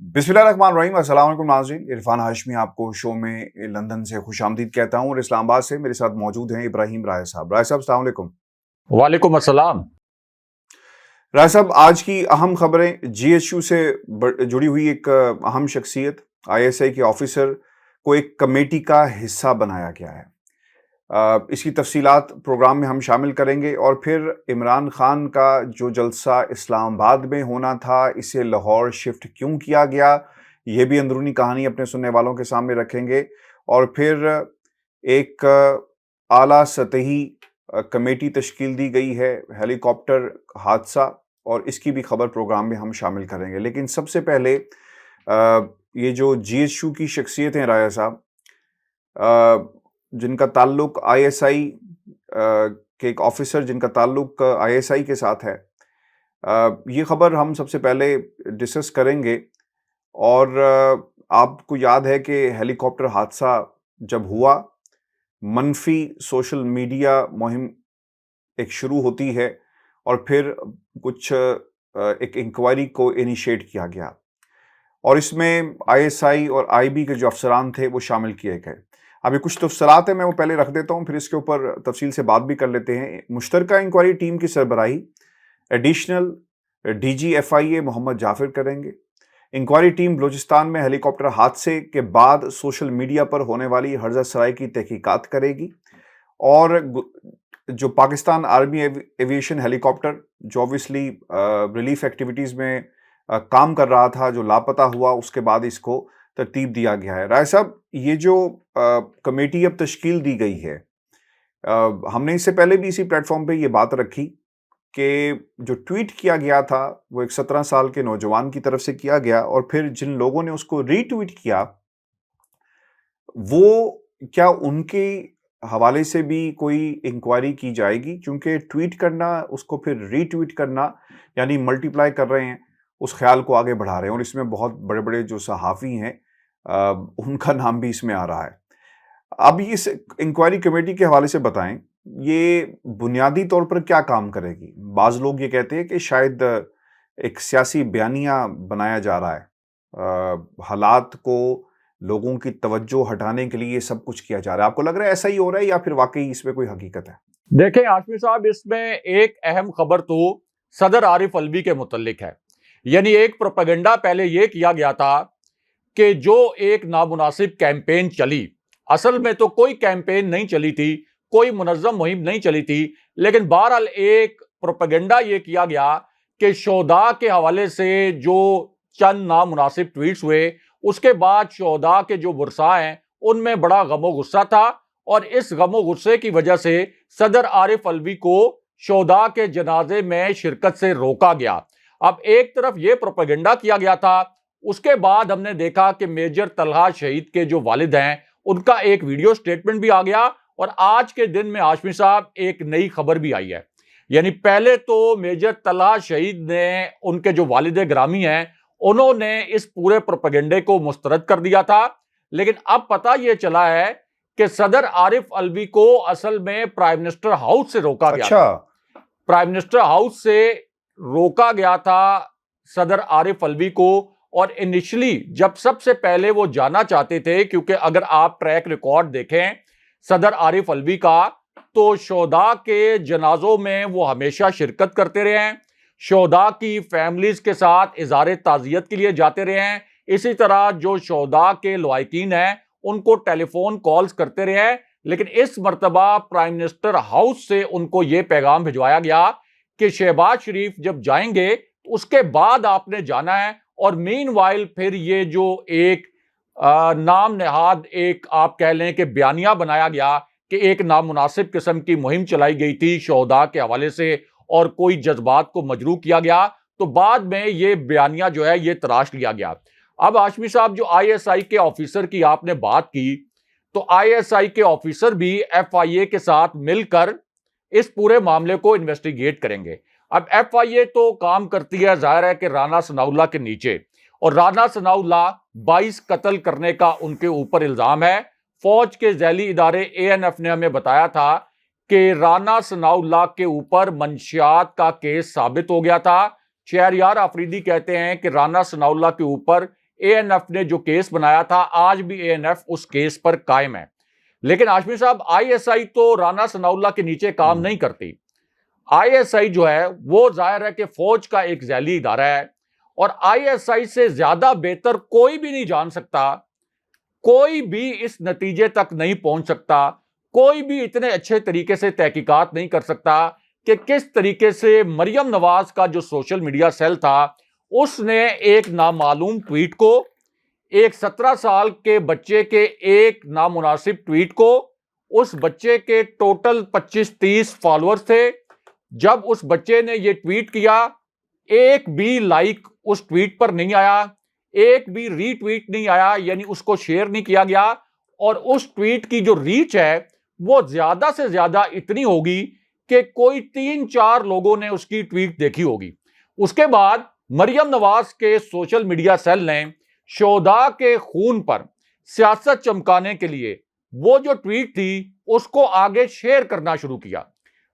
बिस्मिल्लाहिर्रहमानिर्रहीम। अस्सलाम वालेकुम नाज़रीन, इरफान हाशमी आपको शो में लंदन से खुशामदीद कहता हूँ और इस्लामाबाद से मेरे साथ मौजूद हैं इब्राहिम राय साहब। राय साहब, अस्सलाम वालेकुम। वालेकुम अस्सलाम। राय साहब, आज की अहम खबरें, जीएचयू से जुड़ी हुई एक अहम शख्सियत, आईएसआई के ऑफिसर को एक कमेटी का हिस्सा बनाया गया है। इसकी तफसीलात प्रोग्राम में हम शामिल करेंगे और फिर इमरान खान का जो जलसा इस्लामाबाद में होना था, इसे लाहौर शिफ्ट क्यों किया गया, ये भी अंदरूनी कहानी अपने सुनने वालों के सामने रखेंगे। और फिर एक आला सतही कमेटी तश्कील दी गई है, हेलीकॉप्टर हादसा, और इसकी भी खबर प्रोग्राम में हम शामिल करेंगे। लेकिन सबसे पहले ये जो जीएचयू की शख्सियत हैं राया साहब, जिनका ताल्लुक आईएसआई के एक ऑफिसर जिनका ताल्लुक आईएसआई के साथ है, ये खबर हम सबसे पहले डिस्कस करेंगे। और आपको याद है कि हेलीकॉप्टर हादसा जब हुआ, मनफी सोशल मीडिया मुहिम एक शुरू होती है और फिर कुछ एक इंक्वायरी को इनिशिएट किया गया और इसमें आईएसआई और आईबी के जो अफसरान थे वो शामिल किए गए। अभी कुछ तफसीलात हैं, मैं वो पहले रख देता हूँ, फिर इसके ऊपर तफसील से बात भी कर लेते हैं। मुश्तरका इंक्वायरी टीम की सरबराही additional DG FIA Mohammad Jafir करेंगे। इंक्वायरी टीम बलूचिस्तान में हेलीकॉप्टर हादसे के बाद सोशल मीडिया पर होने वाली हर्जा सराई की तहकीकात करेगी और जो पाकिस्तान आर्मी एविएशन हेलीकॉप्टर जो ऑब्वियसली रिलीफ एक्टिविटीज़ में काम कर रहा था, जो लापता हुआ, उसके बाद इसको तरतीब दिया गया है। राय साहब, ये जो कमेटी अब तश्कील दी गई है, हमने इससे पहले भी इसी प्लेटफॉर्म पे ये बात रखी कि जो ट्वीट किया गया था वो एक 17 साल के नौजवान की तरफ से किया गया और फिर जिन लोगों ने उसको रीट्वीट किया, वो क्या उनके हवाले से भी कोई इंक्वायरी की जाएगी? क्योंकि ट्वीट करना, उसको फिर रीट्वीट करना, यानी मल्टीप्लाई कर रहे हैं, उस ख्याल को आगे बढ़ा रहे हैं और इसमें बहुत बड़े-बड़े जो सहाफ़ी हैं उनका नाम भी इसमें आ रहा है। अब इस इंक्वायरी कमेटी के हवाले से बताएं, ये बुनियादी तौर पर क्या काम करेगी? बाज़ लोग ये कहते हैं कि शायद एक सियासी बयानिया बनाया जा रहा है। हालात को, लोगों की तवज्जो हटाने के लिए ये सब कुछ किया जा रहा है। आपको लग रहा है ऐसा ही हो रहा है या फिर वाकई इसमें कोई हकीकत है? देखें आशमी साहब, इसमें एक अहम खबर तो सदर आरिफ अलवी के मुतल्लिक है। यानी एक प्रोपेगेंडा पहले यह किया गया था कि जो एक नामुनासिब कैंपेन चली, असल में तो कोई कैंपेन नहीं चली थी, कोई मुनज़्ज़म मुहिम नहीं चली थी, लेकिन बहरहाल एक प्रोपेगेंडा यह किया गया कि शोहदा के हवाले से जो चंद नामुनासिब ट्वीट्स हुए, उसके बाद शोहदा के जो वर्सा हैं उनमें बड़ा गमो गुस्सा था और इस गमो गुस्से की वजह से सदर आरिफ अलवी को शोहदा के जनाजे में शिरकत से रोका गया। अब एक तरफ यह प्रोपेगेंडा किया गया था, उसके बाद हमने देखा कि मेजर तलहा शहीद के जो वालिद हैं उनका एक वीडियो स्टेटमेंट भी आ गया और आज के दिन में हाशमी साहब एक नई खबर भी आई है। यानी पहले तो मेजर तलहा शहीद ने, उनके जो वालिद ग्रामी हैं, उन्होंने इस पूरे प्रोपेगेंडे को मुस्तरद कर दिया था, लेकिन अब पता यह चला है कि सदर आरिफ अलवी को असल में प्राइम मिनिस्टर हाउस से रोका गया था। प्राइम मिनिस्टर हाउस से रोका गया था सदर आरिफ अलवी को और इनिशियली जब सबसे पहले वो जाना चाहते थे, क्योंकि अगर आप ट्रैक रिकॉर्ड देखें सदर आरिफ अलवी का, तो शोहदा के जनाजों में वो हमेशा शिरकत करते रहे हैं, शोहदा की फैमिलीज के साथ इज़हार ताज़ियत के लिए जाते रहे हैं, इसी तरह जो शोहदा के लवाकिन हैं उनको टेलीफोन कॉल्स करते रहे हैं। लेकिन इस मर्तबा प्राइम मिनिस्टर हाउस से उनको यह पैगाम भिजवाया गया कि शहबाज शरीफ जब जाएंगे तो उसके बाद आपने जाना है। और मीनवाइल फिर ये जो एक नाम नेहाद, एक आप कह लें कि बयानिया बनाया गया कि एक नामुनासिब किस्म की मुहिम चलाई गई थी शोहदा के हवाले से और कोई जज्बात को मजरू किया गया, तो बाद में ये बयानिया जो है ये तराश लिया गया। अब हाशमी साहब, जो आईएसआई के ऑफिसर की आपने बात की, तो आईएसआई के ऑफिसर भी एफआईए के साथ मिलकर इस पूरे मामले को इन्वेस्टिगेट करेंगे। अब एफआईए तो काम करती है, जाहिर है कि राना सनाउल्लाह के नीचे, और राना सनाउल्लाह 22 कत्ल करने का उनके ऊपर इल्जाम है। फौज के झैली इदारे एएनएफ ने हमें बताया था कि राना सनाउल्लाह के ऊपर मंशियात का केस साबित हो गया था। शहरयार आफरीदी कहते हैं कि राना सनाउल्लाह के ऊपर एएनएफ ने जो केस बनाया था, आज भी एएनएफ उस केस पर कायम है। लेकिन हाशमी साहब, आईएसआई तो राना सनाउल्लाह के नीचे काम नहीं करती। आईएसआई जो है वो जाहिर है कि फौज का एक झैली इदारा है, और आईएसआई से ज्यादा बेहतर कोई भी नहीं जान सकता, कोई भी इस नतीजे तक नहीं पहुंच सकता, कोई भी इतने अच्छे तरीके से तहकीकात नहीं कर सकता कि किस तरीके से मरियम नवाज का जो सोशल मीडिया सेल था, उसने एक नामालूम ट्वीट को, एक 17 साल के बच्चे के एक नामुनासिब ट्वीट को, उस बच्चे के टोटल 25-30 फॉलोअर्स थे, जब उस बच्चे ने यह ट्वीट किया, एक भी लाइक उस ट्वीट पर नहीं आया, एक भी रीट्वीट नहीं आया, यानी उसको शेयर नहीं किया गया, और उस ट्वीट की जो रीच है वो ज्यादा से ज्यादा इतनी होगी कि कोई 3-4 लोगों ने उसकी ट्वीट देखी होगी। उसके बाद मरियम नवाज के सोशल मीडिया सेल ने शोधा के खून पर सियासत चमकाने के लिए वो जो ट्वीट थी उसको आगे शेयर करना शुरू किया,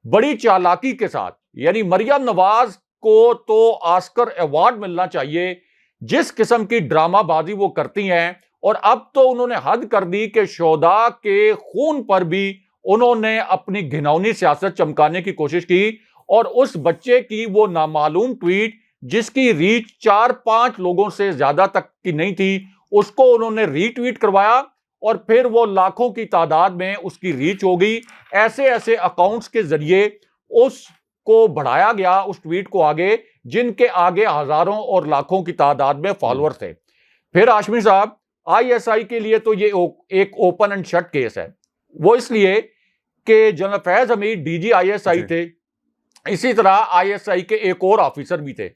बड़ी चालाकी के साथ। यानी मरियम नवाज को तो ऑस्कर अवार्ड मिलना चाहिए, जिस किस्म की ड्रामाबाजी वो करती हैं। और अब तो उन्होंने हद कर दी कि शोधा के खून पर भी उन्होंने अपनी घिनौनी सियासत चमकाने की कोशिश की, और उस बच्चे की वो नामालूम ट्वीट जिसकी रीच 4-5 लोगों से ज्यादा तक की नहीं थी, उसको उन्होंने रीट्वीट करवाया, और फिर वो लाखों की तादाद में उसकी रीच हो गई। ऐसे ऐसे अकाउंट्स के जरिए उसको बढ़ाया गया, उस ट्वीट को आगे, जिनके आगे हजारों और लाखों की तादाद में फॉलोअर थे। फिर हाशमी साहब, आईएसआई के लिए तो ये एक ओपन एंड शट केस है। वो इसलिए कि general Faiz Hamid DG ISI थे, इसी तरह आईएसआई के एक और ऑफिसर भी थे।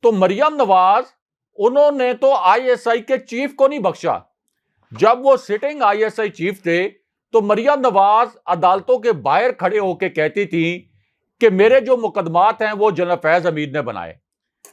तो मरियम नवाज, उन्होंने तो आईएसआई के चीफ को नहीं बख्शा। जब वो सिटिंग आईएसआई चीफ थे तो मरियम नवाज अदालतों के बाहर खड़े होकर कहती थी कि मेरे जो मुकदमात हैं वो जनरल फैज हमीद ने बनाए।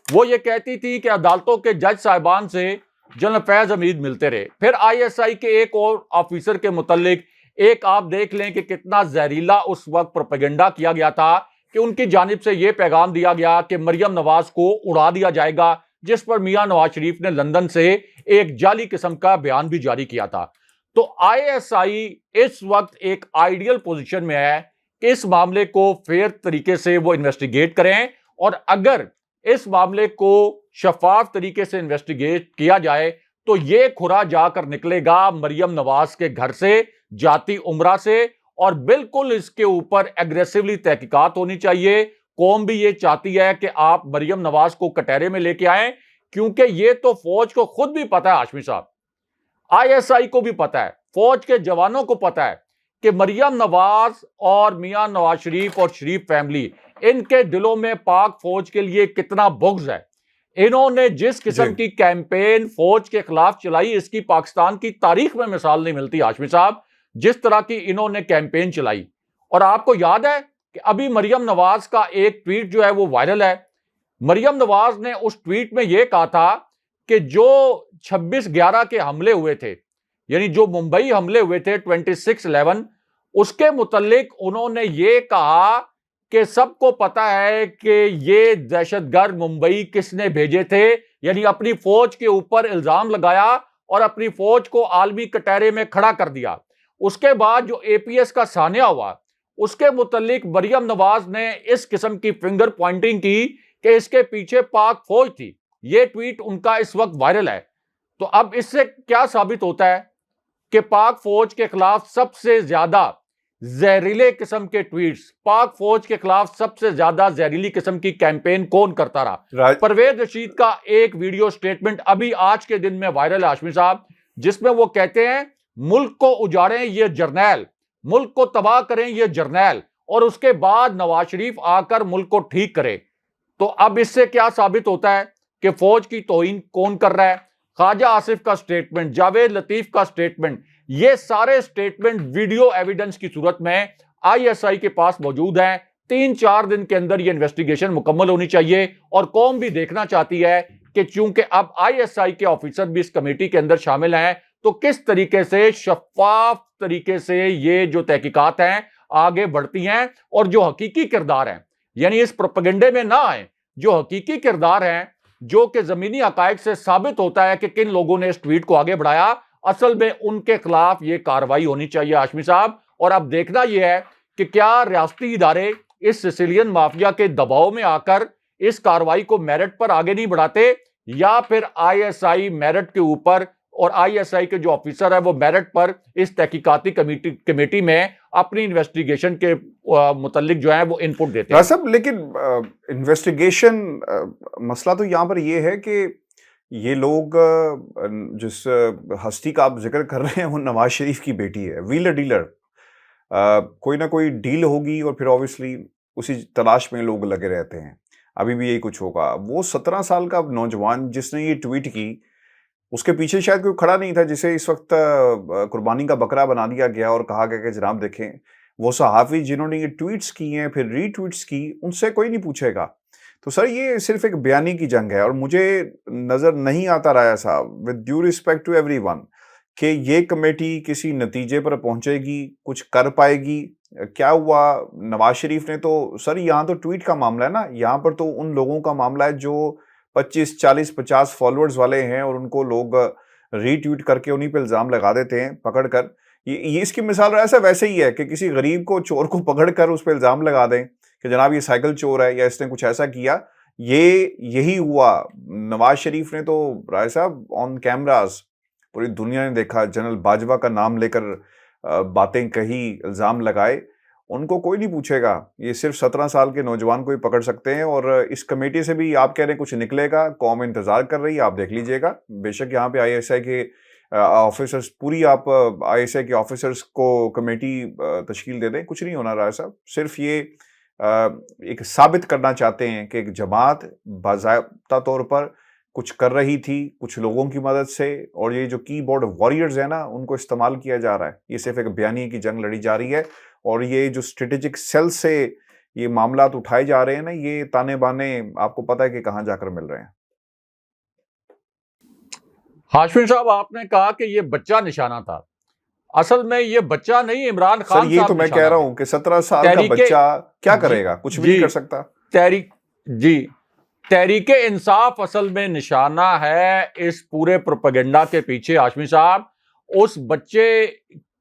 वो ये कहती थी कि अदालतों के जज साहिबान से जनरल फैज हमीद मिलते रहे। फिर आईएसआई के एक और ऑफिसर के मुतल्लिक एक आप देख लें कि कितना जहरीला उस वक्त प्रोपेगेंडा किया गया था कि उनकी जानिब से यह पैगाम दिया गया कि मरियम नवाज को उड़ा दिया जाएगा, जिस पर मियां नवाज शरीफ ने लंदन से एक जाली किस्म का बयान भी जारी किया था। तो आईएसआई इस वक्त एक आइडियल पोजीशन में है कि इस मामले को फेयर तरीके से वो इन्वेस्टिगेट करें, और अगर इस मामले को शफाफ तरीके से इन्वेस्टिगेट किया जाए तो ये खुरा जाकर निकलेगा मरियम नवाज के घर से, जाती उम्रा से, और बिल्कुल इसके ऊपर एग्रेसिवली तहकीकात होनी चाहिए। कौम भी ये चाहती है कि आप मरियम नवाज को कटहरे में लेके आएं, क्योंकि ये तो फौज को खुद भी पता है हाशमी साहब, आईएसआई को भी पता है, फौज के जवानों को पता है कि मरियम नवाज और मियां नवाज शरीफ और शरीफ फैमिली, इनके दिलों में पाक फौज के लिए कितना बुग़्ज़ है। इन्होंने जिस किस्म की कैंपेन फौज के खिलाफ चलाई, इसकी पाकिस्तान की तारीख में मिसाल नहीं मिलती हाशमी साहब, जिस तरह की इन्होंने कैंपेन चलाई। और आपको याद है कि अभी मरियम नवाज का एक ट्वीट जो है वो वायरल है। मरियम नवाज ने उस ट्वीट में यह कहा था कि जो 26/11 के हमले हुए थे, यानी जो मुंबई हमले हुए थे 26/11, उसके मुतल्लिक उन्होंने ये कहा कि सबको पता है कि ये दहशतगर्द मुंबई किसने भेजे थे, यानी अपनी फौज के ऊपर इल्जाम लगाया और अपनी फौज को आलमी कटहरे में खड़ा कर दिया। उसके बाद जो एपीएस का सानिया हुआ, उसके मुतल्लिक मरियम नवाज ने इस किस्म की फिंगर पॉइंटिंग की कि इसके पीछे पाक फौज थी। यह ट्वीट उनका इस वक्त वायरल है। तो अब इससे क्या साबित होता है कि पाक फौज के खिलाफ सबसे ज्यादा जहरीले किस्म के ट्वीट्स, पाक फौज के खिलाफ सबसे ज्यादा जहरीली किस्म की कैंपेन कौन करता रहा। परवेज रशीद का एक वीडियो स्टेटमेंट अभी आज के दिन में वायरल है हाशमी साहब, जिसमें वो कहते हैं मुल्क को उजाड़ें ये जर्नैल, मुल्क को तबाह करें ये जर्नैल, और उसके बाद नवाज शरीफ आकर मुल्क को ठीक करे। तो अब इससे क्या साबित होता है कि फौज की तौहीन कौन कर रहा है। ख्वाजा आसिफ का स्टेटमेंट, जावेद लतीफ का स्टेटमेंट, ये सारे स्टेटमेंट वीडियो एविडेंस की सूरत में आईएसआई के पास मौजूद हैं। 3-4 दिन के अंदर ये इन्वेस्टिगेशन मुकम्मल होनी चाहिए, और कौम भी देखना चाहती है कि चूंकि अब आईएसआई के ऑफिसर भी इस कमेटी के अंदर शामिल हैं, तो किस तरीके से शफाफ तरीके से ये जो तहकीकात हैं आगे बढ़ती हैं, और जो हकीकी किरदार हैं, यानी इस प्रोपेगेंडे में ना आए, जो हकीकी किरदार हैं जो कि जमीनी हकायक से साबित होता है कि किन लोगों ने इस ट्वीट को आगे बढ़ाया, असल में उनके खिलाफ ये कार्रवाई होनी चाहिए हाशमी साहब। और अब देखना यह है कि क्या रियासती इदारे इस सिसिलियन माफिया के दबाव में आकर इस कार्रवाई को मेरिट पर आगे नहीं बढ़ाते, या फिर आईएसआई मेरिट के ऊपर और आईएसआई के जो ऑफिसर है वो मेरिट पर इस तहकीकाती कमेटी में अपनी इन्वेस्टिगेशन के मुतालिक जो है वो इनपुट देते हैं। साहब, लेकिन इन्वेस्टिगेशन मसला तो यहाँ पर ये है कि ये लोग जिस हस्ती का आप जिक्र कर रहे हैं वो नवाज शरीफ की बेटी है, व्हीलर डीलर। कोई ना कोई डील होगी और फिर ऑब्वियसली उसी तलाश में लोग लगे रहते हैं। अभी भी यही कुछ होगा। वो 17 साल का नौजवान जिसने ये ट्वीट की, उसके पीछे शायद कोई खड़ा नहीं था जिसे इस वक्त कुर्बानी का बकरा बना दिया गया और कहा गया कि जनाब देखें, वो सहाफ़ी जिन्होंने ये ट्वीट्स की हैं फिर रीट्वीट्स की, उनसे कोई नहीं पूछेगा। तो सर, ये सिर्फ एक बयानी की जंग है और मुझे नज़र नहीं आता राया साहब, with due respect to everyone, कि ये कमेटी किसी नतीजे पर पहुंचेगी, कुछ कर पाएगी। क्या हुआ, नवाज शरीफ ने तो सर, यहाँ तो ट्वीट का मामला है ना, यहाँ पर तो उन लोगों का मामला है जो 25, 40, 50 फॉलोअर्स वाले हैं और उनको लोग रीट्वीट करके उन्हीं पे इल्ज़ाम लगा देते हैं पकड़ कर। ये इसकी मिसाल ऐसा वैसे ही है कि किसी गरीब को, चोर को पकड़ कर उस पर इल्ज़ाम लगा दें कि जनाब ये साइकिल चोर है या इसने कुछ ऐसा किया। यही हुआ। नवाज शरीफ ने तो राय साहब ऑन कैमरास पूरी दुनिया ने देखा, जनरल बाजवा का नाम लेकर बातें कही, इल्ज़ाम लगाए। उनको कोई नहीं पूछेगा। ये सिर्फ 17 साल के नौजवान को ही पकड़ सकते हैं और इस कमेटी से भी आप कह रहे हैं कुछ निकलेगा, कौम इंतजार कर रही है, आप देख लीजिएगा। बेशक यहाँ पे आईएसआई के ऑफिसर्स, पूरी आप आईएसआई के ऑफिसर्स को कमेटी तश्कील दे दें, कुछ नहीं होना रहा साहब। सिर्फ ये एक साबित करना चाहते हैं कि एक जमात बाज़ाब्ता तौर पर कुछ कर रही थी कुछ लोगों की मदद से, और ये जो कीबोर्ड वॉरियर्स है ना, उनको इस्तेमाल किया जा रहा है। ये सिर्फ एक बयानी की जंग लड़ी जा रही है और ये जो स्ट्रेटेजिक सेल से ये मामलात उठाए जा रहे हैं ना, ये ताने बाने आपको पता है कि कहां जाकर मिल रहे हैं। हाशमी साहब, आपने कहा कि ये बच्चा निशाना था। असल में ये बच्चा नहीं, इमरान खान सर, ये तो मैं कह रहा हूं कि 17 साल का बच्चा क्या करेगा, कुछ भी नहीं कर सकता। तहरीके इंसाफ असल में निशाना है इस पूरे प्रोपेगेंडा के पीछे। हाशमी साहब, उस बच्चे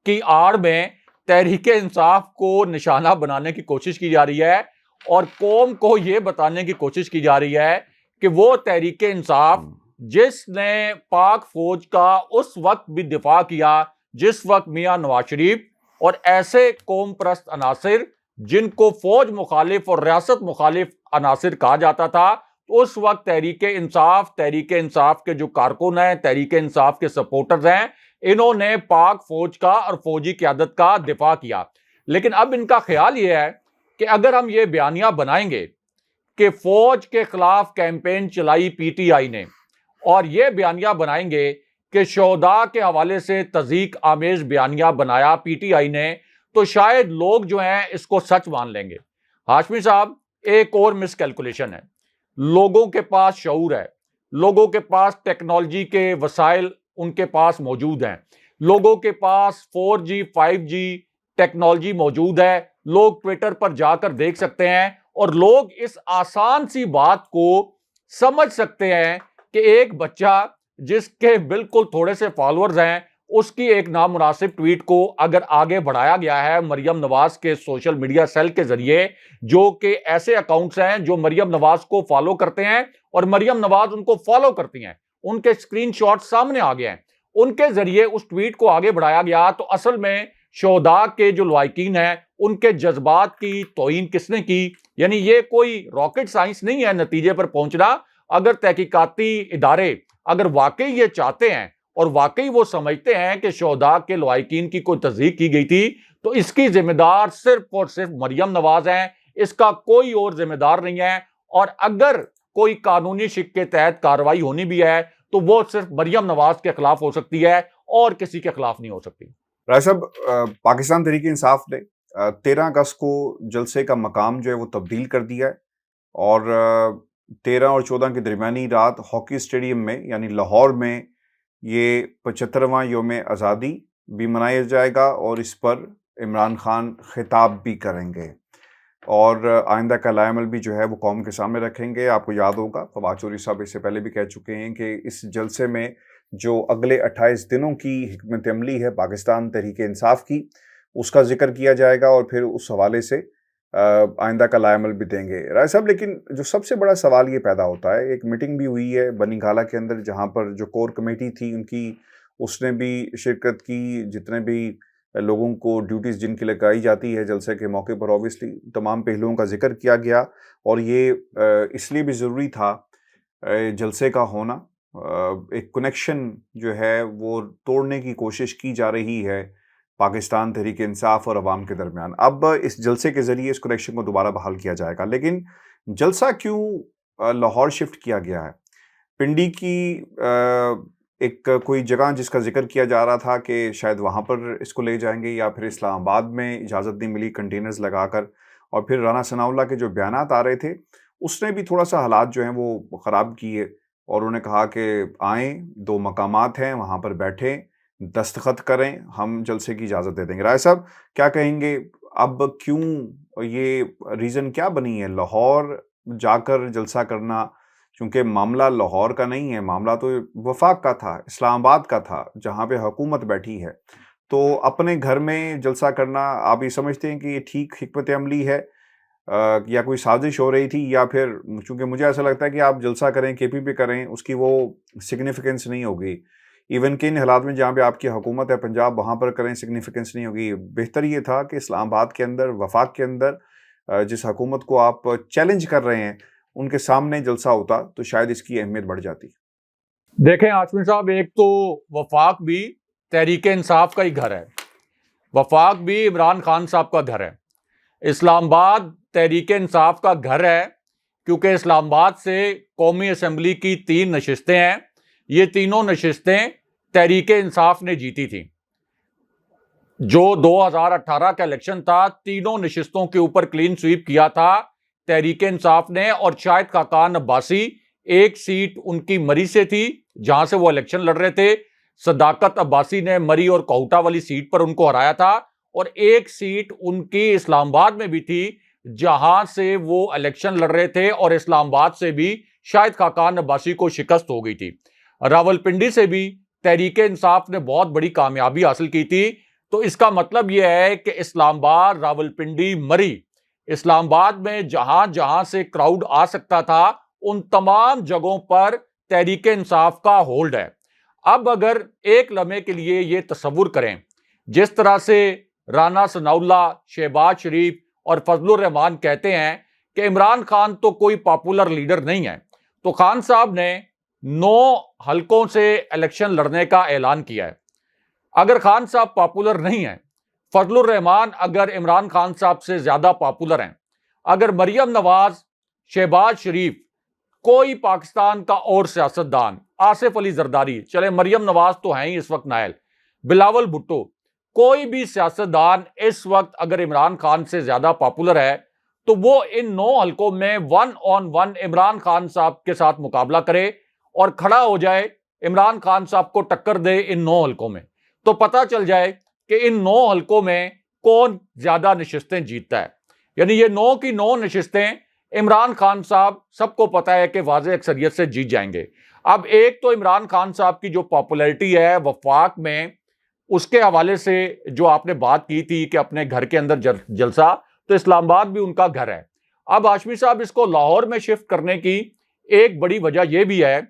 की आड़ में तहरीके इंसाफ को निशाना बनाने की कोशिश की जा रही है और कौम को यह बताने की कोशिश की जा रही है कि वो तहरीके इंसाफ जिसने पाक फौज का उस वक्त भी दिफा किया जिस वक्त मियां नवाज शरीफ और ऐसे कौम परस्त अनासिर जिनको फौज मुखालिफ और रियासत मुखालिफ अनासिर कहा जाता था, उस वक्त तहरीके इंसाफ के जो कारकुन हैं, तहरीके इंसाफ के सपोर्टर्स हैं, इन्होंने पाक फौज का और फौजी क़यादत का दिफा किया। लेकिन अब इनका ख्याल यह है कि अगर हम ये बयानिया बनाएंगे कि फौज के खिलाफ कैंपेन चलाई पीटीआई ने, और ये बयानिया बनाएंगे कि शोहदा के हवाले से तज़ीक आमेज बयानिया बनाया पीटीआई ने, तो शायद लोग जो हैं इसको सच मान लेंगे। हाशमी साहब, एक और मिसकैलकुलेशन है। लोगों के पास शऊर है, लोगों के पास टेक्नोलॉजी के वसाइल उनके पास मौजूद हैं, लोगों के पास 4G 5G टेक्नोलॉजी मौजूद है। लोग ट्विटर पर जाकर देख सकते हैं और लोग इस आसान सी बात को समझ सकते हैं कि एक बच्चा जिसके बिल्कुल थोड़े से फॉलोअर्स हैं, उसकी एक नामुनासिब ट्वीट को अगर आगे बढ़ाया गया है मरियम नवाज के सोशल मीडिया सेल के जरिए, जो कि ऐसे अकाउंट्स हैं जो मरियम नवाज को फॉलो करते हैं और मरियम नवाज उनको फॉलो करती हैं, उनके स्क्रीनशॉट सामने आ गए हैं, उनके जरिए उस ट्वीट को आगे बढ़ाया गया। तो असल में शोहदा के जो लवाकिन हैं, उनके जज्बात की तौहीन किसने की? यानी ये कोई रॉकेट साइंस नहीं है नतीजे पर पहुंचना। अगर तहकीकाती इदारे अगर वाकई ये चाहते हैं और वाकई वो समझते हैं कि शोहदा के लवाकिन की कोई तस्दीक की गई थी, तो इसकी जिम्मेदार सिर्फ और सिर्फ मरियम नवाज हैं, इसका कोई और जिम्मेदार नहीं है। और अगर कोई कानूनी शिक के तहत कार्रवाई होनी भी है तो वो सिर्फ मरियम नवाज के खिलाफ हो सकती है और किसी के खिलाफ नहीं हो सकती। राय साहब, पाकिस्तान तहरीक इंसाफ ने 13 अगस्त को जलसे का मकाम जो है वो तब्दील कर दिया है और 13 और 14 की दरमियानी रात हॉकी स्टेडियम में यानी लाहौर में ये 75वां योम आज़ादी भी मनाया जाएगा और इस पर इमरान खान खिताब भी करेंगे। और आइंदा का लाएमल भी जो है वो कौम के सामने रखेंगे। आपको याद होगा फवाद चौधरी साहब इससे पहले भी कह चुके हैं कि इस जलसे में जो अगले 28 दिनों की हिकमत अमली है पाकिस्तान तहरीक इंसाफ की, उसका जिक्र किया जाएगा और फिर उस हवाले से आइंदा का लाएमल भी देंगे राय साहब। लेकिन जो सबसे बड़ा सवाल ये पैदा होता है, एक मीटिंग भी हुई है बनी गाला के अंदर जहाँ पर जो कोर कमेटी थी उनकी, उसने भी शिरकत की, जितने भी लोगों को ड्यूटीज़ जिनकी लगाई जाती है जलसे के मौके पर ऑब्वियसली तमाम पहलुओं का जिक्र किया गया। और ये इसलिए भी ज़रूरी था जलसे का होना। एक कनेक्शन जो है वो तोड़ने की कोशिश की जा रही है पाकिस्तान तहरीक इंसाफ और अवाम के दरमियान। अब इस जलसे के ज़रिए इस कनेक्शन को दोबारा बहाल किया जाएगा। लेकिन जलसा क्यों लाहौर शिफ्ट किया गया है? पिंडी की एक कोई जगह जिसका जिक्र किया जा रहा था कि शायद वहाँ पर इसको ले जाएंगे, या फिर इस्लामाबाद में इजाज़त नहीं मिली कंटेनर्स लगाकर। और फिर राना सनाउल्लाह के जो बयानात आ रहे थे उसने भी थोड़ा सा हालात जो हैं वो ख़राब किए, और उन्होंने कहा कि आएँ, 2 मकामात हैं वहाँ पर बैठें, दस्तखत करें, हम जलसे की इजाज़त दे देंगे। राय साहब क्या कहेंगे? अब क्यों ये रीज़न क्या बनी है लाहौर जाकर जलसा करना? क्योंकि मामला लाहौर का नहीं है, मामला तो वफाक का था, इस्लामाबाद का था, जहाँ पे हुकूमत बैठी है। तो अपने घर में जलसा करना आप ये समझते हैं कि ये ठीक हिकमत अमली है, या कोई साजिश हो रही थी? या फिर चूँकि मुझे ऐसा लगता है कि आप जलसा करें, केपी पे करें, उसकी वो सिग्निफिकेंस नहीं होगी। इवन कि इन हालात में जहाँ पे आपकी हुकूमत है पंजाब, वहाँ पर करें, सिग्निफिकेंस नहीं होगी। बेहतर ये था कि इस्लामाबाद के अंदर, वफाक के अंदर जिस हुकूमत को आप चैलेंज कर रहे हैं उनके सामने जलसा होता तो शायद इसकी अहमियत बढ़ जाती। देखें आशमी साहब, एक तो वफाक भी तहरीक इंसाफ का ही घर है, वफाक भी इमरान खान साहब का घर है, इस्लामाबाद तहरीक इंसाफ का घर है, क्योंकि इस्लामाबाद से कौमी असम्बली की 3 नशिस्तें हैं। ये तीनों नशिस्तें तहरीक इंसाफ ने जीती थी। जो 2018 का इलेक्शन था, तीनों नशिस्तों के ऊपर क्लीन स्वीप किया था तहरीक इंसाफ ने। और शाहिद खाकान अब्बासी, एक सीट उनकी मरी से थी जहां से वो इलेक्शन लड़ रहे थे। सदाकत अब्बासी ने मरी और कोहटा वाली सीट पर उनको हराया था। और एक सीट उनकी इस्लामाबाद में भी थी जहां से वो इलेक्शन लड़ रहे थे, और इस्लामाबाद से भी शाहिद खाकान अब्बासी को शिकस्त हो गई थी। रावलपिंडी से भी तहरीक इंसाफ ने बहुत बड़ी कामयाबी हासिल की थी। तो इसका मतलब यह है कि इस्लामाबाद, रावलपिंडी, मरी, इस्लामाबाद में जहां जहां से क्राउड आ सकता था उन तमाम जगहों पर तहरीक इंसाफ का होल्ड है। अब अगर एक लम्हे के लिए ये तसव्वुर करें, जिस तरह से राना सनाउल्लाह, शहबाज शरीफ और फजलुर रहमान कहते हैं कि इमरान खान तो कोई पॉपुलर लीडर नहीं है, तो खान साहब ने 9 हलकों से इलेक्शन लड़ने का ऐलान किया है। अगर खान साहब पॉपुलर नहीं है, फजलुर रहमान अगर इमरान खान साहब से ज्यादा पॉपुलर हैं, अगर मरियम नवाज, शहबाज शरीफ, कोई पाकिस्तान का और सियासतदान, आसिफ अली जरदारी, चले मरियम नवाज तो हैं ही इस वक्त नायल, बिलावल भुट्टो, कोई भी सियासतदान इस वक्त अगर इमरान खान से ज्यादा पॉपुलर है तो वो इन 9 हलकों में 1 on 1 इमरान खान साहब के साथ मुकाबला करे और खड़ा हो जाए, इमरान खान साहब को टक्कर दे इन 9 हलकों में। तो पता चल जाए कि इन 9 हलकों में कौन ज्यादा नशिस्तें जीतता है। यानी ये 9 की 9 नशिस्तें इमरान खान साहब, सबको पता है कि वाज़ेह अक्सरियत से जीत जाएंगे। अब एक तो इमरान खान साहब की जो पॉपुलैरिटी है वफाक में, उसके हवाले से जो आपने बात की थी कि अपने घर के अंदर जलसा, तो इस्लामाबाद भी उनका घर है। अब हाशमी साहब, इसको लाहौर में शिफ्ट करने की एक बड़ी वजह यह भी है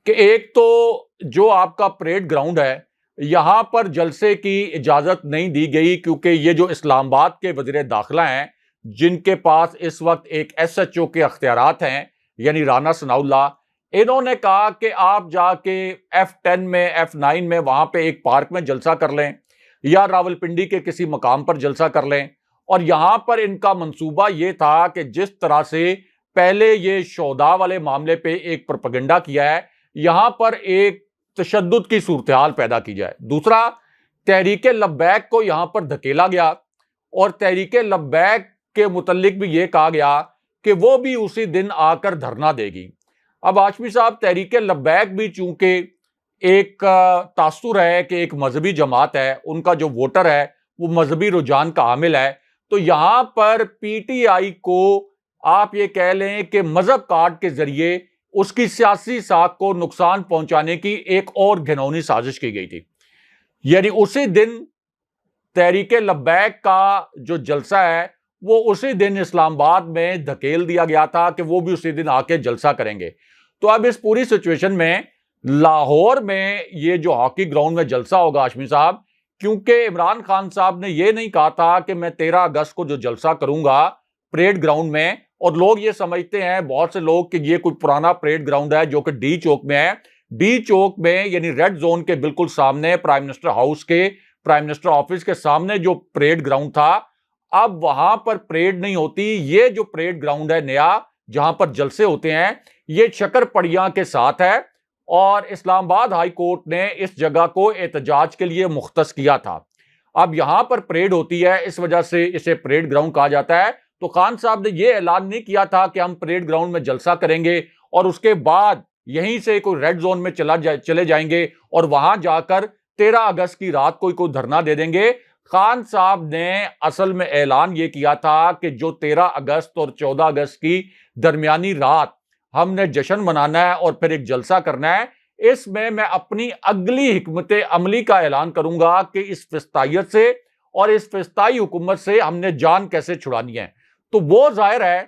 कि एक तो जो आपका परेड ग्राउंड है, यहां पर जलसे की इजाजत नहीं दी गई, क्योंकि ये जो इस्लामाबाद के वज़ीर दाखिला हैं, जिनके पास इस वक्त एक SHO के अख्तियारात हैं, यानी राना सनाउल्लाह, इन्होंने कहा कि आप जाके F10 में, F9 में, वहां पे एक पार्क में जलसा कर लें या रावलपिंडी के किसी मकाम पर जलसा कर लें। और यहां पर इनका मंसूबा यह था कि जिस तरह से पहले ये शोधा वाले मामले पे एक प्रोपेगेंडा किया है, यहां पर एक तशद्दुद की सूरत हाल पैदा की जाए। दूसरा, तहरीक लब्बैक को यहां पर धकेला गया और तहरीक लब्बैक के मुतल्लिक भी यह कहा गया कि वो भी उसी दिन आकर धरना देगी। अब हाशमी साहब, तहरीक लब्बैक भी चूंकि एक तासुर है कि एक मजहबी जमात है, उनका जो वोटर है वो मजहबी रुझान का हामिल है, तो यहां पर पीटीआई को आप ये कह लें कि मजहब कार्ड के जरिए उसकी सियासी साख को नुकसान पहुंचाने की एक और घिनौनी साजिश की गई थी। यानी उसी दिन तहरीक लब्बैक का जो जलसा है वो उसी दिन इस्लामाबाद में धकेल दिया गया था कि वो भी उसी दिन आके जलसा करेंगे। तो अब इस पूरी सिचुएशन में लाहौर में ये जो हॉकी ग्राउंड में जलसा होगा हाशमी साहब, क्योंकि इमरान खान साहब ने ये नहीं कहा था कि मैं 13 अगस्त को जो जलसा करूंगा परेड ग्राउंड में, और लोग ये समझते हैं बहुत से लोग कि ये कोई पुराना परेड ग्राउंड है जो कि डी चौक में है। डी चौक में यानी रेड जोन के बिल्कुल सामने प्राइम मिनिस्टर हाउस के, प्राइम मिनिस्टर ऑफिस के सामने जो परेड ग्राउंड था, अब वहां पर परेड नहीं होती। ये जो परेड ग्राउंड है नया जहां पर जलसे होते हैं, ये शक्करपड़िया के साथ है और इस्लामाबाद हाई कोर्ट ने इस जगह को एहतजाज के लिए मुख्तस किया था। अब यहां पर परेड होती है, इस वजह से इसे परेड ग्राउंड कहा जाता है। तो खान साहब ने यह ऐलान नहीं किया था कि हम परेड ग्राउंड में जलसा करेंगे और उसके बाद यहीं से कोई रेड जोन में चले जाएंगे और वहां जाकर 13 अगस्त की रात कोई धरना दे देंगे। खान साहब ने असल में ऐलान यह किया था कि जो 13 अगस्त और 14 अगस्त की दरमियानी रात हमने जश्न मनाना है और फिर एक जलसा करना है, इसमें मैं अपनी अगली हिकमत अमली का ऐलान करूंगा कि इस फिस्तायत से और इस फिस्ताई हुकूमत से हमने जान कैसे छुड़ानी है। तो वो जाहिर है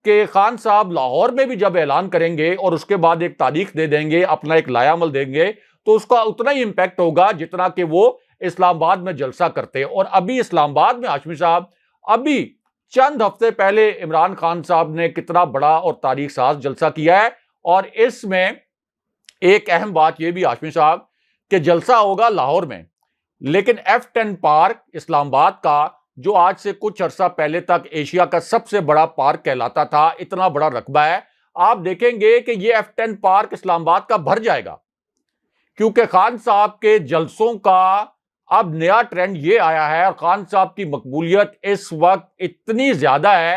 कि खान साहब लाहौर में भी जब ऐलान करेंगे और उसके बाद एक तारीख दे देंगे, अपना एक लायामल देंगे, तो उसका उतना ही इंपैक्ट होगा जितना कि वो इस्लामाबाद में जलसा करते हैं। और अभी इस्लामाबाद में हाशमी साहब, अभी चंद हफ्ते पहले इमरान खान साहब ने कितना बड़ा और तारीख साज जलसा किया है। और इसमें एक अहम बात यह भी हाशमी साहब कि जलसा होगा लाहौर में, लेकिन F10 पार्क इस्लामाबाद का, जो आज से कुछ अरसा पहले तक एशिया का सबसे बड़ा पार्क कहलाता था, इतना बड़ा रकबा है, आप देखेंगे कि यह F10 पार्क इस्लामाबाद का भर जाएगा, क्योंकि खान साहब के जलसों का अब नया ट्रेंड ये आया है और खान साहब की मकबूलियत इस वक्त इतनी ज्यादा है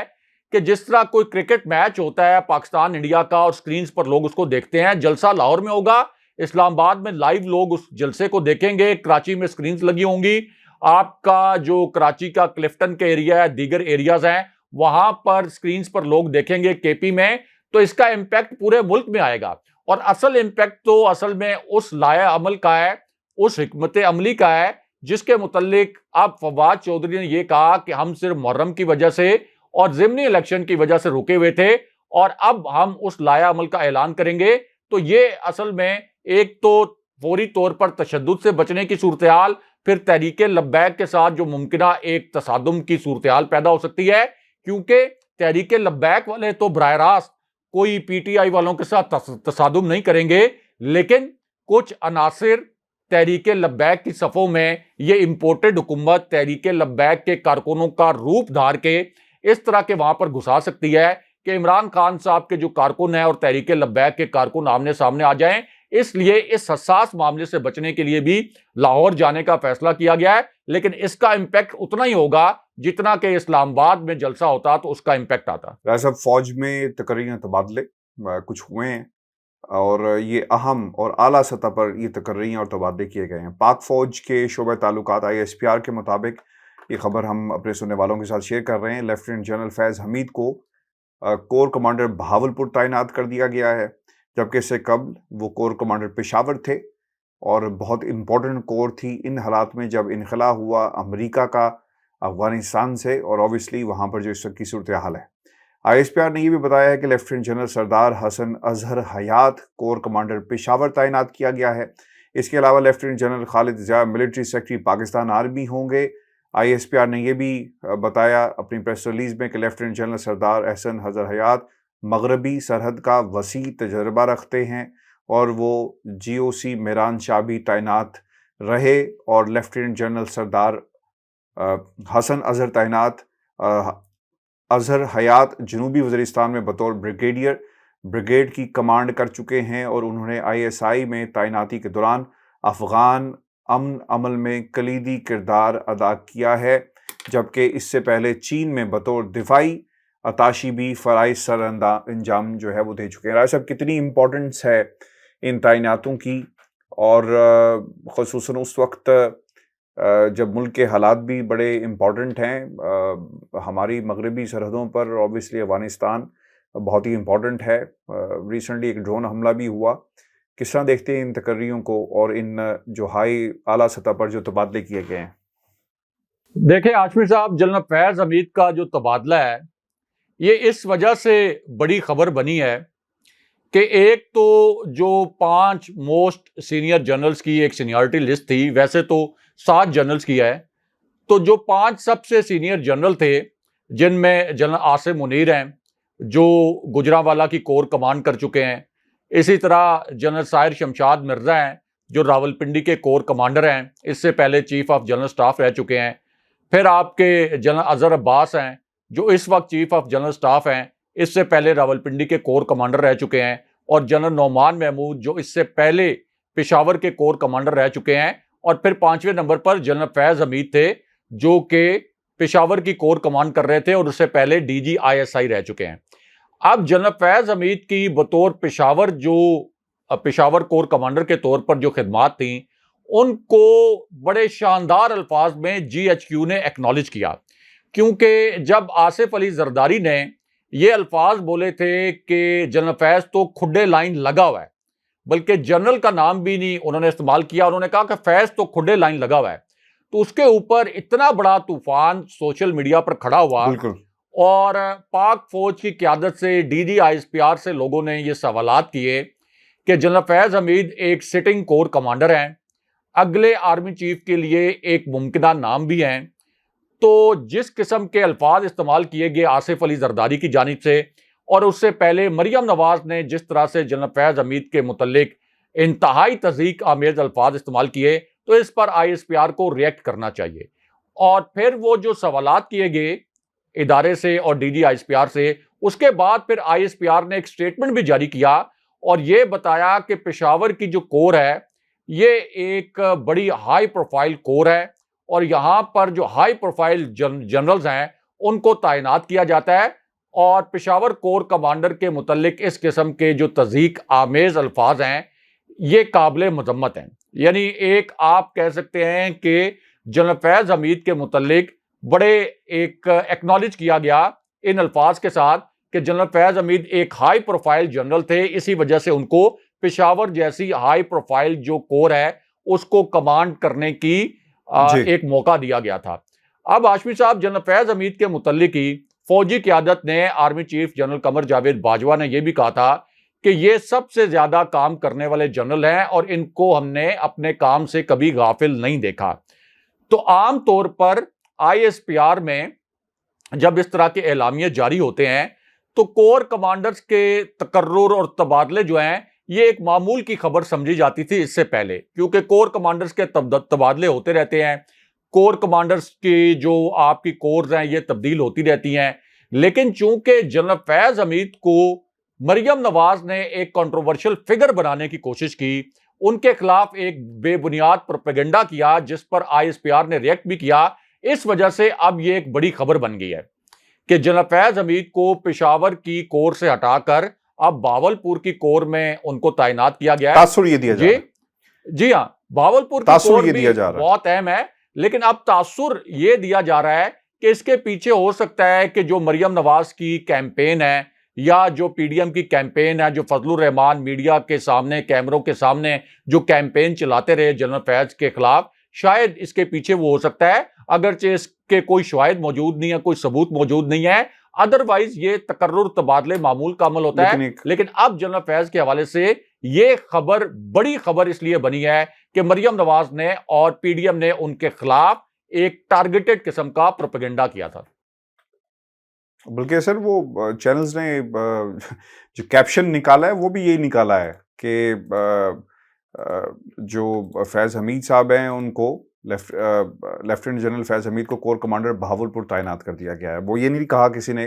कि जिस तरह कोई क्रिकेट मैच होता है पाकिस्तान इंडिया का और स्क्रीन पर लोग उसको देखते हैं, जलसा लाहौर में होगा, इस्लामाबाद में लाइव लोग उस जलसे को देखेंगे, कराची में स्क्रीन लगी होंगी, आपका जो कराची का क्लिफ्टन का एरिया है, दीगर एरियाज हैं, वहां पर स्क्रीन पर लोग देखेंगे, केपी में। तो इसका इंपैक्ट पूरे मुल्क में आएगा और असल इंपैक्ट तो असल में उस लाया अमल का है, उस हिकमत अमली का है, जिसके मुतल्लिक अब फवाद चौधरी ने यह कहा कि हम सिर्फ मुहर्रम की वजह से और ज़िमनी इलेक्शन की वजह से रुके हुए थे और अब हम उस लाया अमल का ऐलान करेंगे। तो ये असल में एक तो फौरी तौर पर तशद्दुद से बचने की सूरत हाल, फिर तहरीक लब्बैक के साथ जो मुमकिना एक तसादुम की सूरत हाल पैदा हो सकती है, क्योंकि तहरीक लब्बैक वाले तो बराह रास्त कोई पीटीआई वालों के साथ तसादुम नहीं करेंगे, लेकिन कुछ अनासिर तहरीक लब्बैक की सफ़ों में ये इंपोर्टेड हुकूमत तहरीक लब्बैक के कारकुनों का रूप धार के इस तरह के वहां पर घुसा सकती है कि इमरान खान साहब के जो कारकुन हैं और तहरीक लब्बैक के कारकुन आमने सामने आ जाएं। इसलिए इस हसास मामले से बचने के लिए भी लाहौर जाने का फैसला किया गया है, लेकिन इसका इंपैक्ट उतना ही होगा जितना कि इस्लामाबाद में जलसा होता तो उसका इंपैक्ट आता। राय फौज में तकरीरी तबादले कुछ हुए हैं और ये अहम और आला सतह पर ये तकर्री और तबादले किए गए हैं। पाक फौज के शोबे ताल्लुकात ISPR के मुताबिक, ये खबर हम अपने सुनने वालों के साथ शेयर कर रहे हैं, लेफ्टिनेंट जनरल फैज़ हमीद को कोर कमांडर बहावलपुर तैनात कर दिया गया है, जबकि इससे कबल वो कोर कमांडर पेशावर थे और बहुत इम्पोर्टेंट कोर थी इन हालात में जब इनखला हुआ अमेरिका का अफगानिस्तान से, और ऑब्वियसली वहाँ पर जो इस वक्त की सूरत हाल है। ISPR ने यह भी बताया है कि lieutenant general Sardar Hasan Azhar Hayat corps commander Peshawar तैनात किया गया है। इसके अलावा lieutenant general Khalid Zia military secretary Pakistan army होंगे। ISPR ने यह भी बताया अपनी प्रेस रिलीज में कि लेफ्टिनेंट जनरल सरदार हसन अजहर हयात मगरबी सरहद का वसी तजर्बा रखते हैं और वो GOC मेरान शाह भी तैनात रहे, और लेफ्टिनेंट जनरल सरदार हसन अजहर तैनात अजहर हयात जनूबी वज़ीरिस्तान में बतौर ब्रिगेडियर ब्रिगेड की कमांड कर चुके हैं और उन्होंने ISI में तैनाती के दौरान अफ़गान अमन अमल में कलीदी किरदार अदा किया है, जबकि इससे पहले चीन में बतौर दिफाई अताशी भी फ़राइज़ सर अंजाम जो है वो दे चुके हैं। राय साहब, कितनी इम्पोर्टेंस है इन तैनातों की, और ख़ुसूसन उस वक्त जब मुल्क के हालात भी बड़े इम्पॉर्टेंट हैं, हमारी मगरबी सरहदों पर ऑब्वियसली अफगानिस्तान बहुत ही इम्पॉर्टेंट है। रिसेंटली एक ड्रोन हमला भी हुआ। किस तरह देखते हैं इन तकर्रियों को और इन जो हाई आला सतह पर जो तबादले किए गए हैं? देखिए आशमी साहब, जनरल फैज हमीद का जो तबादला है ये इस वजह से बड़ी खबर बनी है कि एक तो जो 5 मोस्ट सीनियर जनरल्स की एक सीनियरिटी लिस्ट थी, वैसे तो 7 जनरल्स की है, तो जो 5 सबसे सीनियर जनरल थे जिनमें जनरल आसिम मुनीर हैं जो गुजरांवाला की कोर कमांड कर चुके हैं, इसी तरह जनरल साहिर शमशाद मिर्जा हैं जो रावलपिंडी के कोर कमांडर हैं, इससे पहले चीफ ऑफ जनरल स्टाफ रह चुके हैं। फिर आपके जनरल अजहर अब्बास हैं जो इस वक्त चीफ ऑफ जनरल स्टाफ हैं, इससे पहले रावलपिंडी के कोर कमांडर रह चुके हैं। और जनरल नौमान महमूद जो इससे पहले पेशावर के कोर कमांडर रह चुके हैं। और फिर 5वें नंबर पर जनरल फैज हमीद थे जो कि पेशावर की कोर कमांड कर रहे थे और उससे पहले डीजी आईएसआई रह चुके हैं। अब जनरल फैज हमीद की बतौर पेशावर कोर कमांडर के तौर पर जो खिदमात थी उनको बड़े शानदार अल्फाज में जीएचक्यू ने एक्नॉलेज किया, क्योंकि जब आसिफ अली जरदारी ने ये अल्फाज बोले थे कि जनरल फैज तो खुड्डे लाइन लगा हुआ है, बल्कि जनरल का नाम भी नहीं उन्होंने इस्तेमाल किया, उन्होंने कहा कि फैज तो खुड्डे लाइन लगा हुआ है, तो उसके ऊपर इतना बड़ा तूफान सोशल मीडिया पर खड़ा हुआ। और पाक फौज की क़यादत से डीजी आईएसपीआर से लोगों ने ये सवालात किए कि जनरल फैज हमीद एक सिटिंग कोर कमांडर हैं, अगले आर्मी चीफ के लिए एक मुमकिना नाम भी हैं। तो जिस किस्म के अल्फाज इस्तेमाल किए गए आसिफ अली जरदारी की जानिब से और उससे पहले मरियम नवाज ने जिस तरह से जनरल फैज हमीद के मुतल्लिक इंतहाई तज़ीक आमेज अल्फाज इस्तेमाल किए, तो इस पर आईएसपीआर को रिएक्ट करना चाहिए। और फिर वो जो सवालात किए गए इदारे से और डीजी आईएसपीआर से, उसके बाद फिर आईएसपीआर ने एक स्टेटमेंट भी जारी किया और ये बताया कि पेशावर की जो कोर है ये एक बड़ी हाई प्रोफाइल कोर है और यहाँ पर जो हाई प्रोफाइल जनरल्स हैं उनको तैनात किया जाता है। और पेशावर कोर कमांडर के मुतल्लिक इस किस्म के जो तज़ीक आमेज अल्फाज हैं ये काबिल मजम्मत हैं। यानी एक आप कह सकते हैं कि जनरल फैज हमीद के मुतल्लिक बड़े एक एक्नॉलेज किया गया इन अल्फाज के साथ कि जनरल फैज हमीद एक हाई प्रोफाइल जनरल थे, इसी वजह से उनको पेशावर जैसी हाई प्रोफाइल जो कोर है उसको कमांड करने की एक मौका दिया गया था। अब हाशमी साहब, जनरल फैज हमीद के मुतल्लिक ही फौजी क़यादत ने army chief general Qamar Javed Bajwa ने यह भी कहा था कि ये सबसे ज्यादा काम करने वाले जनरल हैं और इनको हमने अपने काम से कभी गाफिल नहीं देखा। तो आम तौर पर आईएसपीआर में जब इस तरह के एलामिये जारी होते हैं तो कोर कमांडर्स के तकर्रुर और तबादले जो हैं ये एक मामूल की खबर समझी जाती थी इससे पहले, क्योंकि कोर कमांडर्स के तबादले होते रहते हैं, कोर कमांडर्स की जो आपकी कोर्स हैं ये तब्दील होती रहती हैं। लेकिन चूंकि जनरल फैज हमीद को मरियम नवाज ने एक कंट्रोवर्शियल फिगर बनाने की कोशिश की, उनके खिलाफ एक बेबुनियाद प्रोपेगेंडा किया जिस पर आईएसपीआर ने रिएक्ट भी किया, इस वजह से अब ये एक बड़ी खबर बन गई है कि जनरल फैज हमीद को पेशावर की कोर से हटाकर अब बावलपुर की कोर में उनको तैनात किया गया है। तासुर ये दिया जा रहा है। जी हाँ, बावलपुर की कोर भी बहुत अहम है, लेकिन अब तासुर ये दिया जा रहा है कि इसके पीछे हो सकता है कि जो मरियम नवाज की कैंपेन है या जो पीडीएम की कैंपेन है, जो फजलुर रहमान मीडिया के सामने कैमरों के सामने जो कैंपेन चलाते रहे जनरल फैज के खिलाफ, शायद इसके पीछे वो हो सकता है, अगरचे इसके कोई शवाहिद मौजूद नहीं है, कोई सबूत मौजूद नहीं है, अदरवाइज ये तकर्रुर तबादले मामूल का अमल होता है। लेकिन अब जनरल फैज के हवाले से ये खबर बड़ी खबर इसलिए बनी है कि मरियम नवाज ने और पीडीएम ने उनके खिलाफ एक टारगेटेड किस्म का प्रोपेगेंडा किया था। बल्कि सर वो चैनल्स ने जो कैप्शन निकाला है वो भी यही निकाला है कि जो फैज हमीद साहब हैं उनको लेफ्टिनेंट जनरल फैज हमीद को कोर कमांडर बहावलपुर तैनात कर दिया गया है। वो ये नहीं कहा किसी ने,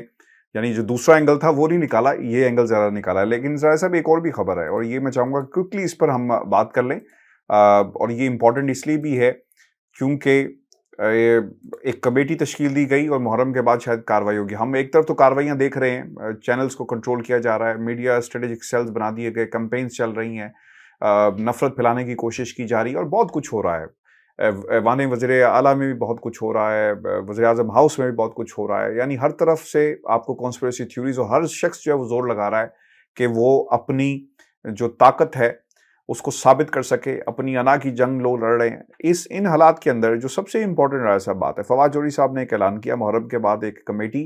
यानी जो दूसरा एंगल था वो नहीं निकाला, ये एंगल ज़्यादा निकाला है। लेकिन ज़रा साहब एक और भी खबर है और ये मैं चाहूँगा क्विकली इस पर हम बात कर लें, और ये इम्पोर्टेंट इसलिए भी है क्योंकि एक कमेटी तश्कील दी गई और मुहर्रम के बाद शायद कार्रवाई होगी। हम एक तरफ तो कार्रवाइयाँ देख रहे हैं, चैनल्स को कंट्रोल किया जा रहा है, मीडिया स्ट्रेटेजिक सेल्स बना दिए गए, कैंपेन्स चल रही हैं, नफरत फैलाने की कोशिश की जा रही है और बहुत कुछ हो रहा है। ऐवान वज़ीर आला में भी बहुत कुछ हो रहा है, वज़ीर आज़म हाउस में भी बहुत कुछ हो रहा है। यानी हर तरफ से आपको कॉन्स्पिरेसी थ्योरीज और हर शख्स जो है वो जोर लगा रहा है कि वो अपनी जो ताकत है उसको साबित कर सके, अपनी अना की जंग लोग लड़ रहे हैं। इन हालात के अंदर जो सबसे इंपॉर्टेंट राय साहब बात है, फवाद जोहरी साहब ने एक ऐलान किया, मुहर्रम के बाद एक कमेटी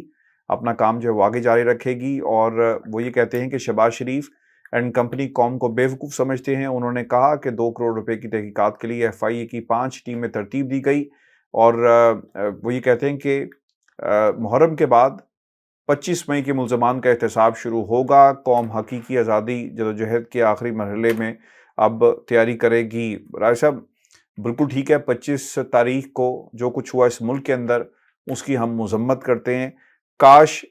अपना काम जो है वो आगे जारी रखेगी, और वो ये कहते हैं कि शहबाज शरीफ एंड कंपनी कौम को बेवकूफ़ समझते हैं। उन्होंने कहा कि 2 करोड़ रुपए की तहकीकात के लिए FIA की 5 टीम में तरतीब दी गई, और वो ये कहते हैं कि मुहर्रम के बाद 25 मई के मुल्ज़मान का एहतसाब शुरू होगा। कौम हकीकी आज़ादी जदोजहद के आखिरी मरहले में अब तैयारी करेगी। राय साहब बिल्कुल ठीक है, 25 तारीख को जो कुछ हुआ इस मुल्क के अंदर उसकी हम मज़म्मत करते हैं। काश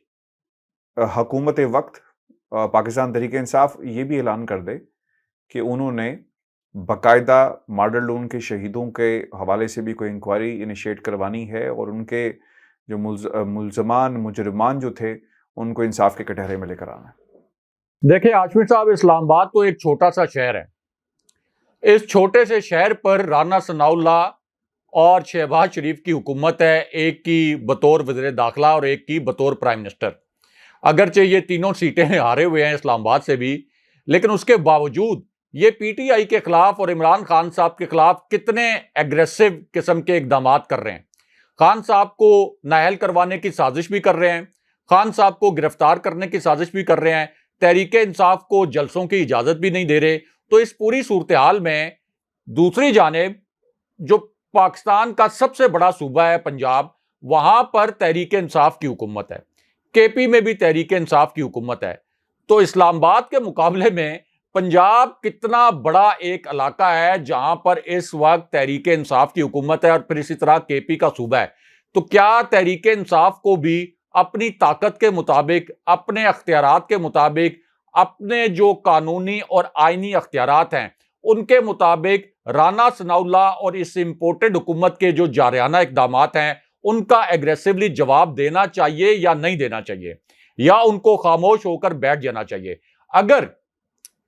हुकूमत वक्त पाकिस्तान तहरीक-ए-इंसाफ ये भी ऐलान कर दे कि उन्होंने बाकायदा मॉडल टाउन के शहीदों के हवाले से भी कोई इंक्वायरी इनिशिएट करवानी है, और उनके जो मुजरिमान जो थे उनको इंसाफ के कटहरे में लेकर आना है। देखिए हाशमी साहब, इस्लामाबाद तो एक छोटा सा शहर है। इस छोटे से शहर पर राना सनाउल्लाह और शहबाज शरीफ की हुकूमत है, एक की बतौर वज़ीर दाखिला और एक की बतौर प्राइम मिनिस्टर। अगरचे ये तीनों सीटें हारे हुए हैं इस्लामाबाद से भी, लेकिन उसके बावजूद ये PTI के खिलाफ और इमरान खान साहब के खिलाफ कितने एग्रेसिव किस्म के इकदाम कर रहे हैं। खान साहब को नाअहल करवाने की साजिश भी कर रहे हैं, खान साहब को गिरफ्तार करने की साजिश भी कर रहे हैं, तहरीक इंसाफ को जलसों की इजाजत भी नहीं दे रहे। तो इस पूरी सूरत हाल में दूसरी जानिब जो पाकिस्तान का सबसे बड़ा सूबा है पंजाब, वहां पर तहरीक इंसाफ की हुकूमत है, KP में भी तहरीक इंसाफ की हुकूमत है। तो इस्लामाबाद के मुकाबले में पंजाब कितना बड़ा एक इलाका है जहां पर इस वक्त तहरीक इंसाफ की हुकूमत है और फिर इसी तरह KP का सूबा है। तो क्या तहरीक इंसाफ को भी अपनी ताकत के मुताबिक, अपने अख्तियारात के मुताबिक, अपने जो कानूनी और आईनी अख्तियारात हैं उनके मुताबिक राना सनाउल्लाह और इस इंपोर्टेड हुकूमत के जो जारयाना इकदाम हैं उनका एग्रेसिवली जवाब देना चाहिए या नहीं देना चाहिए, या उनको खामोश होकर बैठ जाना चाहिए? अगर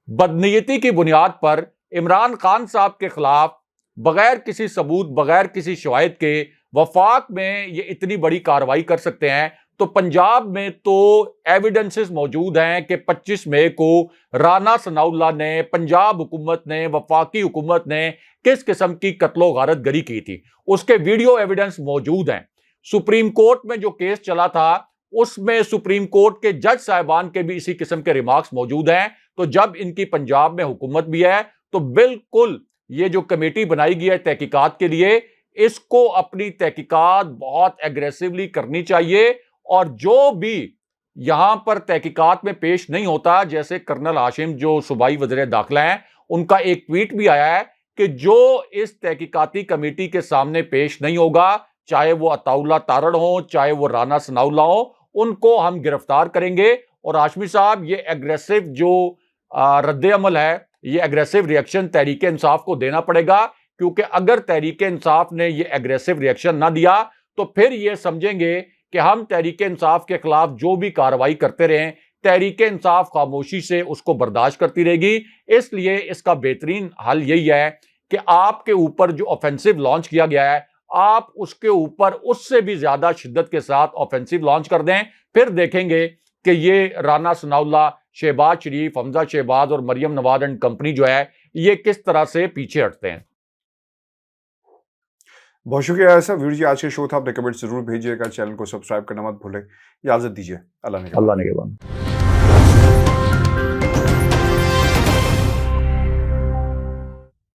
बदनीयती की बुनियाद पर इमरान खान साहब के खिलाफ बगैर किसी सबूत, बगैर किसी शवाहिद के वफाक में ये इतनी बड़ी कार्रवाई कर सकते हैं, तो पंजाब में तो एविडेंसेस मौजूद हैं कि 25 मई को राना सनाउल्लाह ने, पंजाब हुकूमत ने, वफाकी हुकूमत ने किस किस्म की कत्लो गारत गरी की थी, उसके वीडियो एविडेंस मौजूद हैं। सुप्रीम कोर्ट में जो केस चला था उसमें सुप्रीम कोर्ट के जज साहिबान के भी इसी किस्म के रिमार्क्स मौजूद हैं। तो जब इनकी पंजाब में हुकूमत भी है तो बिल्कुल ये जो कमेटी बनाई गई है तहकीकात के लिए, इसको अपनी तहकीकात बहुत एग्रेसिवली करनी चाहिए, और जो भी यहां पर तहकीकात में पेश नहीं होता, जैसे कर्नल हाशिम जो सूबाई वज़ीर दाखिला हैं, उनका एक ट्वीट भी आया है कि जो इस तहकीकाती कमेटी के सामने पेश नहीं होगा, चाहे वो अताउल्लाह तारड़ हो, चाहे वो राना सनाउल्लाह हो, उनको हम गिरफ्तार करेंगे। और हाशमी साहब, ये एग्रेसिव जो रद्द अमल है, ये एग्रेसिव रिएक्शन तहरीक इंसाफ को देना पड़ेगा, क्योंकि अगर तहरीक इंसाफ ने ये एग्रेसिव रिएक्शन ना दिया तो फिर ये समझेंगे कि हम तहरीक इंसाफ के खिलाफ जो भी कार्रवाई करते रहें, तहरीक इंसाफ खामोशी से उसको बर्दाश्त करती रहेगी। इसलिए इसका बेहतरीन हल यही है कि आपके ऊपर जो ऑफेंसिव लॉन्च किया गया है, आप उसके ऊपर उससे भी ज्यादा शिद्दत के साथ ऑफेंसिव लॉन्च कर दें। फिर देखेंगे कि ये राना सनाउल्लाह, शहबाज शरीफ, हमजा शहबाज और मरियम नवाज एंड कंपनी जो है ये किस तरह से पीछे हटते हैं। बहुत शुक्रिया ऐसा वीर जी, आज के शो था, अपने कमेंट जरूर भेजिएगा, चैनल को सब्सक्राइब करना मत भूलें। इजाजत दीजिए, अल्लाह ने अल्लाह ने के बाद।